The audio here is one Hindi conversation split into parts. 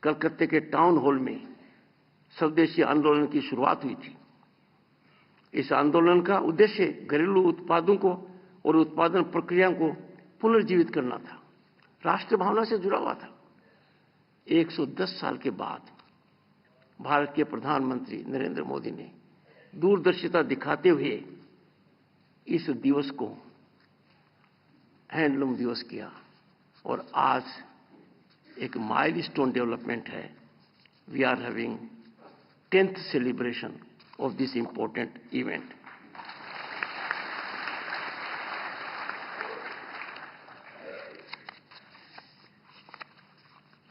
कलकत्ते के टाउन हॉल में स्वदेशी आंदोलन की शुरुआत हुई थी। इस आंदोलन का उद्देश्य घरेलू उत्पादों को और उत्पादन प्रक्रिया को पुनर्जीवित करना था, राष्ट्र भावना से जुड़ा हुआ था। 110 साल के बाद भारत के प्रधानमंत्री नरेंद्र मोदी ने दूरदर्शिता दिखाते हुए इस दिवस को हैंडलूम दिवस किया और आज एक माइलस्टोन डेवलपमेंट है। We are having 10th celebration of this important event.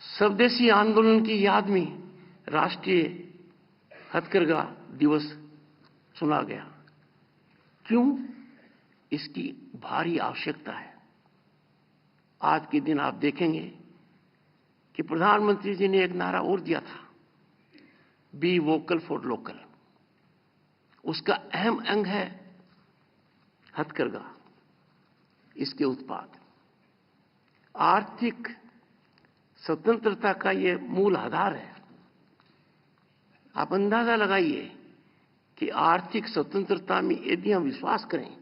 स्वदेशी आंदोलन की याद में राष्ट्रीय हथकरघा दिवस चुना गया। क्यों? इसकी भारी आवश्यकता है। आज के दिन आप देखेंगे कि प्रधानमंत्री जी ने एक नारा और दिया था, बी वोकल फॉर लोकल। उसका अहम अंग है हथकरघा, इसके उत्पाद। आर्थिक स्वतंत्रता का यह मूल आधार है। आप अंदाजा लगाइए कि आर्थिक स्वतंत्रता में यदि हम विश्वास करें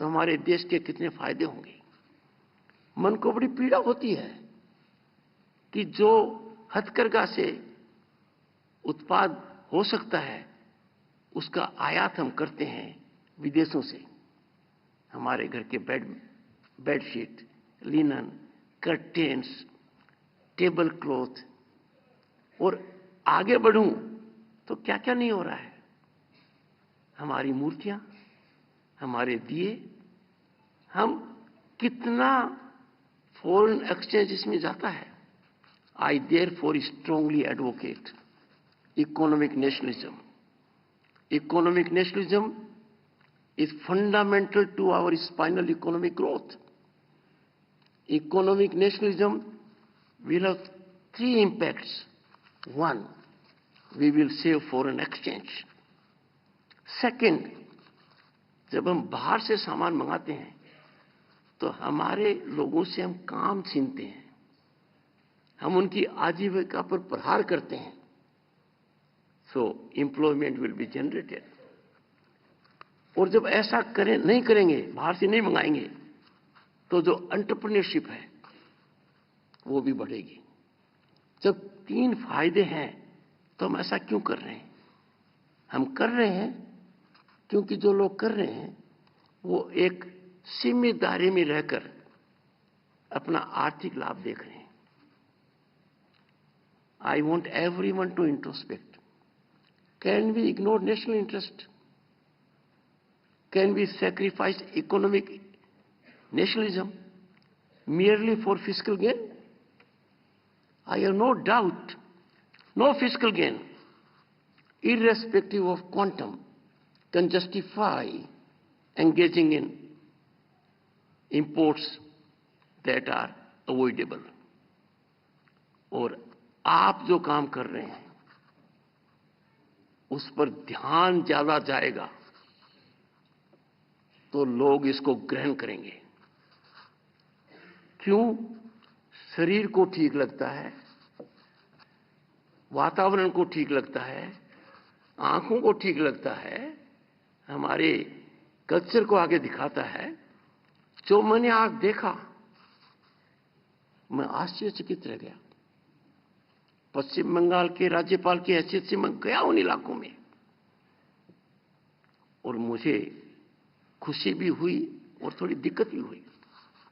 तो हमारे देश के कितने फायदे होंगे। मन को बड़ी पीड़ा होती है कि जो हथकरघा से उत्पाद हो सकता है उसका आयात हम करते हैं विदेशों से। हमारे घर के bedsheet, linen, curtains, table cloth, और आगे बढ़ूं तो क्या क्या नहीं हो रहा है। हमारी मूर्तियां, हमारे दिए, हम कितना फॉरेन एक्सचेंज इसमें जाता है। I therefore strongly advocate economic nationalism. Economic nationalism is fundamental to our spinal economic growth. Economic nationalism will have 3 impacts. 1, we will save foreign exchange. Second, जब हम बाहर से सामान मंगाते हैं तो हमारे लोगों से हम काम छीनते हैं, हम उनकी आजीविका पर प्रहार करते हैं। So employment will be generated. और जब ऐसा नहीं करेंगे, बाहर से नहीं मंगाएंगे, तो जो एंटरप्रेन्योरशिप है वो भी बढ़ेगी। जब 3 फायदे हैं तो हम ऐसा क्यों कर रहे हैं? हम कर रहे हैं क्योंकि जो लोग कर रहे हैं वो एक सीमित दायरे में रहकर अपना आर्थिक लाभ देख रहे हैं। I want everyone to introspect. Can we ignore national interest? Can we sacrifice economic nationalism merely for fiscal gain? I have no doubt, no fiscal gain, irrespective of quantum, can justify engaging in imports that are avoidable. और आप जो काम कर रहे हैं उस पर ध्यान ज्यादा जाएगा तो लोग इसको ग्रहण करेंगे। क्यों? शरीर को ठीक लगता है, वातावरण को ठीक लगता है, आंखों को ठीक लगता है, हमारे कल्चर को आगे दिखाता है। जो मैंने आज देखा, मैं आश्चर्यचकित रह गया। पश्चिम बंगाल के राज्यपाल की हैसियत से मैं गया उन इलाकों में और मुझे खुशी भी हुई और थोड़ी दिक्कत भी हुई।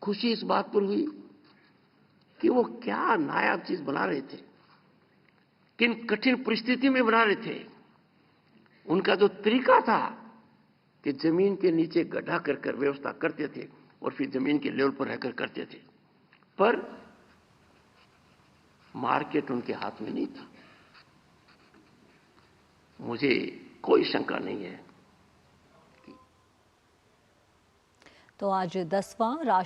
खुशी इस बात पर हुई कि वो क्या नायाब चीज बना रहे थे, किन कठिन परिस्थिति में बना रहे थे। उनका जो तरीका था कि जमीन के नीचे गड्ढा कर व्यवस्था करते थे और फिर जमीन के लेवल पर रहकर करते थे, पर मार्केट उनके हाथ में नहीं था। मुझे कोई शंका नहीं है। तो आज 10वां राष्ट्रीय